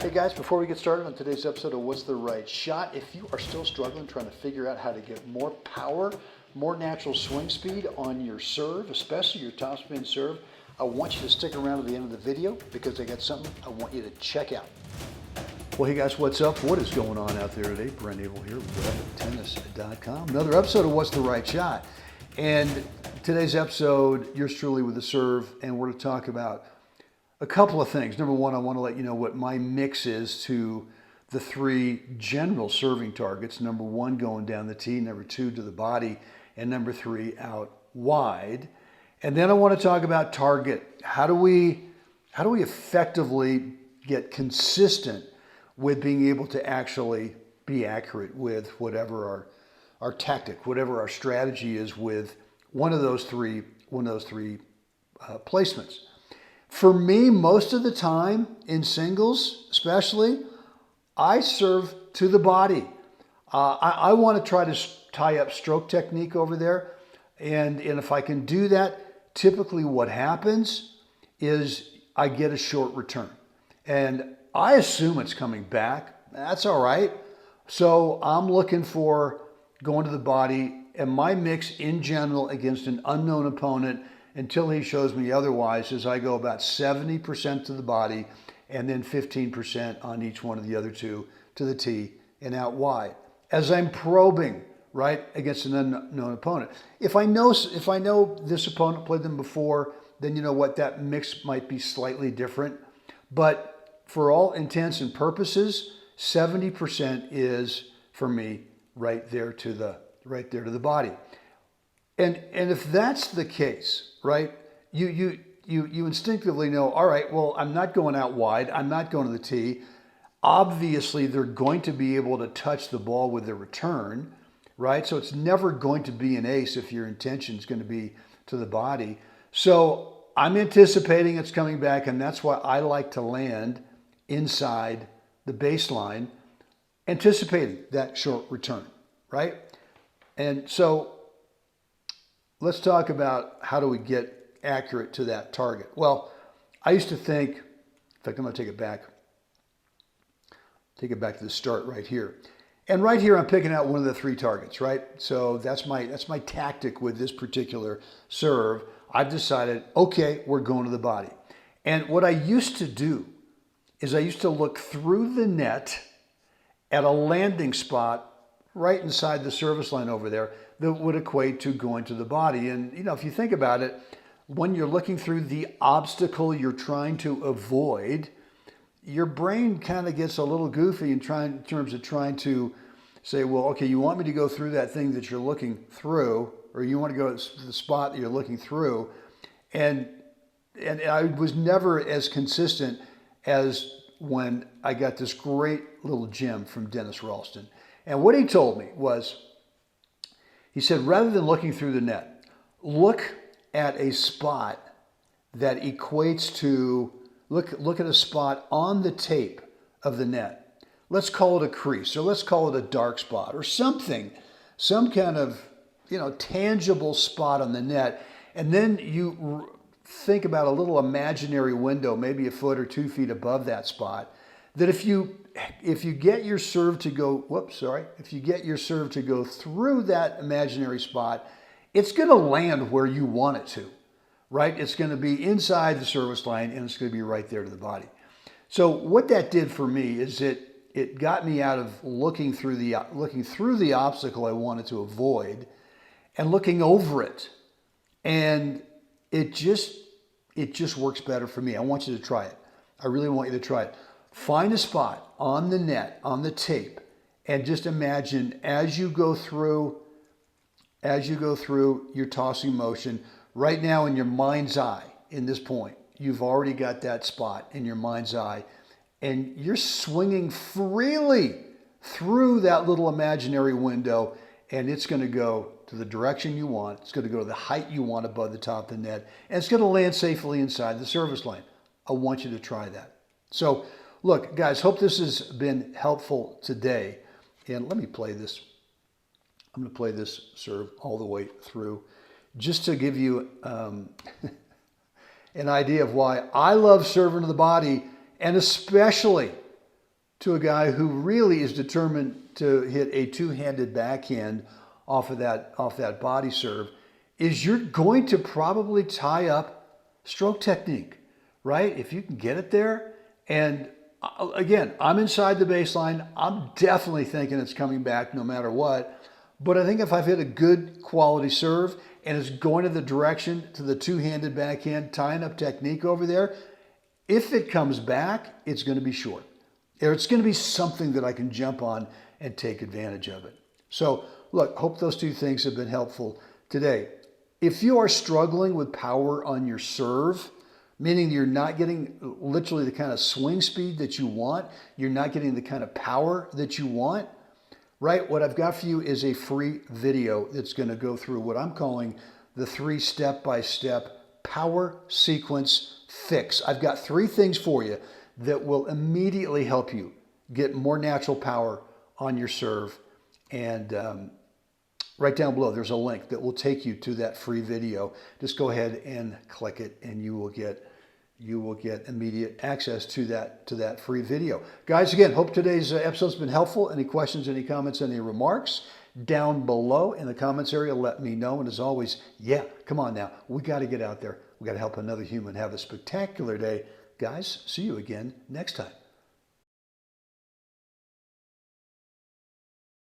Hey guys, before we get started on today's episode of What's the Right Shot, if you are still struggling trying to figure out how to get more power, more natural swing speed on your serve, especially your topspin serve, I want you to stick around to the end of the video because I got something I want you to check out. Well, hey guys, what's up? What is going on out there today? Brent Abel here, webtennis.com. Another episode of What's the Right Shot. And today's episode, yours truly with the serve, and we're going to talk about a couple of things. Number one, I want to let you know what my mix is to the three general serving targets. Number one, going down the tee. Number two, to the body. And number three, out wide. And then I want to talk about target. How do we effectively get consistent with being able to actually be accurate with whatever our tactic, whatever our strategy is with one of those three placements. For me, most of the time in singles, especially, I serve to the body. I want to try to tie up stroke technique over there. And if I can do that, typically what happens is I get a short return. And I assume it's coming back. That's all right. So I'm looking for going to the body, and my mix in general against an unknown opponent until he shows me otherwise is I go about 70% to the body and then 15% on each one of the other two to the tee and out wide. As I'm probing, right, against an unknown opponent. If I know this opponent played them before, then you know what, that mix might be slightly different. But for all intents and purposes, 70% is for me right there to the body. And if that's the case, right, you instinctively know, all right, well, I'm not going out wide. I'm not going to the tee. Obviously, they're going to be able to touch the ball with their return, right? So it's never going to be an ace if your intention is going to be to the body. So I'm anticipating it's coming back, and that's why I like to land inside the baseline, anticipating that short return, right? And so let's talk about how do we get accurate to that target. Well, I used to think, in fact, I'm going to take it back to the start right here. And right here, I'm picking out one of the three targets, right? So that's my tactic with this particular serve. I've decided, okay, we're going to the body. And what I used to do is I used to look through the net at a landing spot right inside the service line over there that would equate to going to the body. And, you know, if you think about it, when you're looking through the obstacle you're trying to avoid, your brain kind of gets a little goofy in terms of trying to say, well, okay, you want me to go through that thing that you're looking through, or you want to go to the spot that you're looking through. And I was never as consistent as when I got this great little gem from Dennis Ralston. And what he told me was, he said, rather than looking through the net, look at a spot that equates to, look at a spot on the tape of the net. Let's call it a crease, or let's call it a dark spot, or something, some kind of, tangible spot on the net. And then you think about a little imaginary window, maybe a foot or 2 feet above that spot, that if you get your serve to go, if you get your serve to go through that imaginary spot, it's going to land where you want it to, right? It's going to be inside the service line, and it's going to be right there to the body. So what that did for me is it got me out of looking through the obstacle I wanted to avoid and looking over it. And it just works better for me. I want you to try it. I really want you to try it. Find a spot on the net, on the tape, and just imagine as you go through your tossing motion, right now in your mind's eye, in this point, you've already got that spot in your mind's eye, and you're swinging freely through that little imaginary window, and it's going to go to the direction you want. It's going to go to the height you want above the top of the net, and it's going to land safely inside the service line. I want you to try that. So, look, guys, hope this has been helpful today. And let me play this. I'm going to play this serve all the way through just to give you an idea of why I love serving to the body, and especially to a guy who really is determined to hit a two-handed backhand off that body serve is you're going to probably tie up stroke technique, right? If you can get it there. And again, I'm inside the baseline. I'm definitely thinking it's coming back no matter what. But I think if I've hit a good quality serve and it's going to the direction to the two-handed backhand, tying up technique over there, if it comes back, it's going to be short. Or it's going to be something that I can jump on and take advantage of it. So look, hope those two things have been helpful today. If you are struggling with power on your serve, meaning you're not getting literally the kind of swing speed that you want, you're not getting the kind of power that you want, right? What I've got for you is a free video that's going to go through what I'm calling the 3 step-by-step power sequence fix. I've got 3 things for you that will immediately help you get more natural power on your serve. And right down below, there's a link that will take you to that free video. Just go ahead and click it, and you will get immediate access to that free video. Guys, again, hope today's episode's been helpful. Any questions, any comments, any remarks? Down below in the comments area, let me know. And as always, yeah, come on now. We got to get out there. We got to help another human have a spectacular day. Guys, see you again next time.